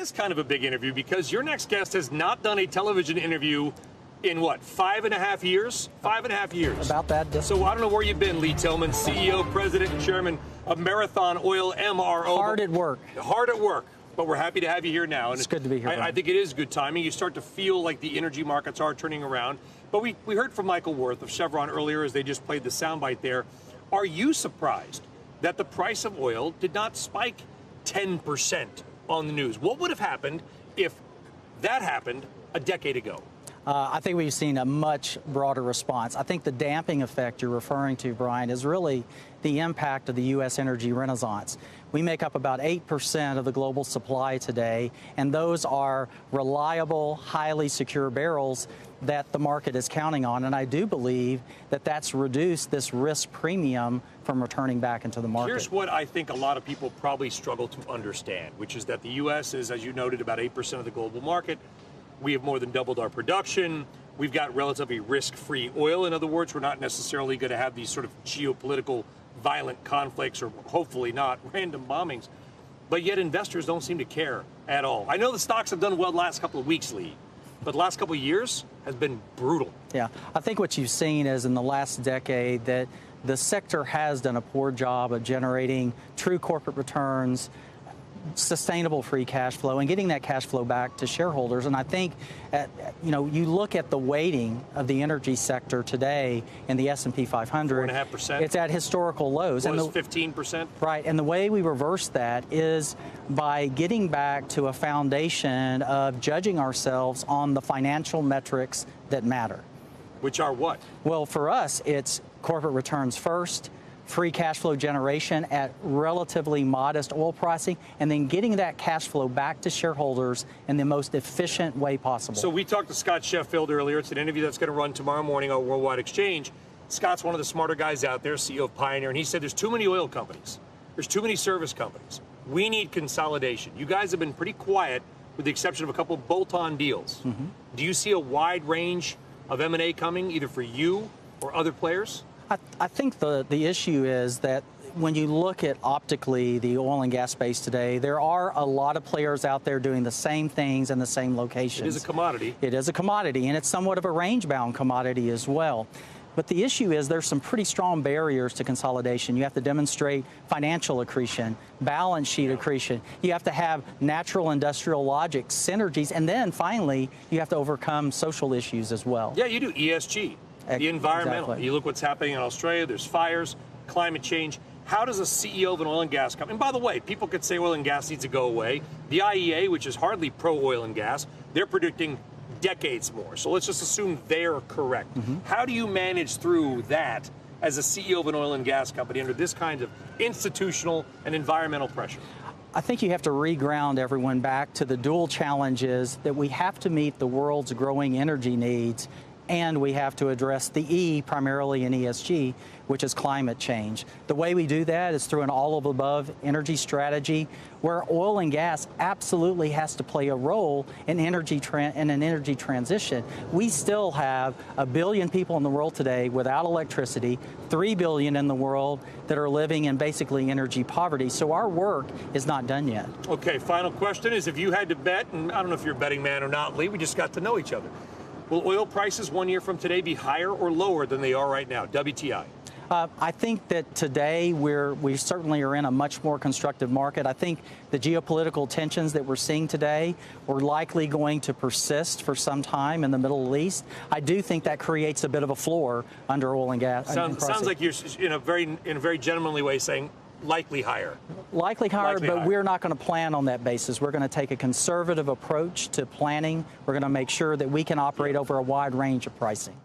is kind of a big interview because your next guest has not done a television interview in what, 5.5 years? 5.5 years. About that. So I don't know where you've been, Lee Tillman, CEO, President, and Chairman of Marathon Oil, MRO. Hard at work. Hard at work. But we're happy to have you here now. And it's good to be here. I think it is good timing. You start to feel like the energy markets are turning around. But we heard from Michael Worth of Chevron earlier as they just played the soundbite there. Are you surprised that the price of oil did not spike 10% on the news? What would have happened if that happened a decade ago? I think we've seen a much broader response. I think the damping effect you're referring to, Brian, is really the impact of the U.S. energy renaissance. We make up about 8% of the global supply today, and those are reliable, highly secure barrels that the market is counting on. And I do believe that that's reduced this risk premium from returning back into the market. Here's what I think a lot of people probably struggle to understand, which is that the U.S. is, as you noted, about 8% of the global market. We have more than doubled our production. We've got relatively risk-free oil. In other words, we're not necessarily going to have these sort of geopolitical violent conflicts or hopefully not random bombings. But yet investors don't seem to care at all. I know the stocks have done well the last couple of weeks, Lee, but the last couple of years has been brutal. Yeah, I think what you've seen is in the last decade that the sector has done a poor job of generating true corporate returns, sustainable free cash flow, and getting that cash flow back to shareholders. And I think, you look at the weighting of the energy sector today in the S&P 500. 4.5%. It's at historical lows. It was 15%. Right. And the way we reverse that is by getting back to a foundation of judging ourselves on the financial metrics that matter. Which are what? Well, for us, it's corporate returns first, free cash flow generation at relatively modest oil pricing, and then getting that cash flow back to shareholders in the most efficient way possible. So we talked to Scott Sheffield earlier. It's an interview that's going to run tomorrow morning on Worldwide Exchange. Scott's one of the smarter guys out there, CEO of Pioneer, and he said there's too many oil companies. There's too many service companies. We need consolidation. You guys have been pretty quiet with the exception of a couple of bolt-on deals. Mm-hmm. Do you see a wide range of M&A coming, either for you or other players? I think the issue is that when you look at optically the oil and gas space today, there are a lot of players out there doing the same things in the same locations. It is a commodity. It is a commodity, and it's somewhat of a range-bound commodity as well. But the issue is there's some pretty strong barriers to consolidation. You have to demonstrate financial accretion, balance sheet accretion. You have to have natural industrial logic, synergies, and then finally you have to overcome social issues as well. Yeah, you do ESG. The environmental. Exactly. You look what's happening in Australia. There's fires, climate change. How does a CEO of an oil and gas company, and by the way, people could say oil and gas needs to go away. The IEA, which is hardly pro-oil and gas, they're predicting decades more. So let's just assume they're correct. Mm-hmm. How do you manage through that as a CEO of an oil and gas company under this kind of institutional and environmental pressure? I think you have to reground everyone back to the dual challenges that we have to meet the world's growing energy needs, and we have to address the E, primarily in ESG, which is climate change. The way we do that is through an all-of-the-above energy strategy, where oil and gas absolutely has to play a role in an energy transition. We still have 1 billion people in the world today without electricity, 3 billion in the world that are living in basically energy poverty. So our work is not done yet. Okay, final question is, if you had to bet, and I don't know if you're a betting man or not, Lee, we just got to know each other. Will oil prices 1 year from today be higher or lower than they are right now, WTI? I think that today we certainly are in a much more constructive market. I think the geopolitical tensions that we're seeing today are likely going to persist for some time in the Middle East. I do think that creates a bit of a floor under oil and gas. Sounds like you're in a very gentlemanly way saying likely higher. Likely higher, but we're not going to plan on that basis. We're going to take a conservative approach to planning. We're going to make sure that we can operate over a wide range of pricing.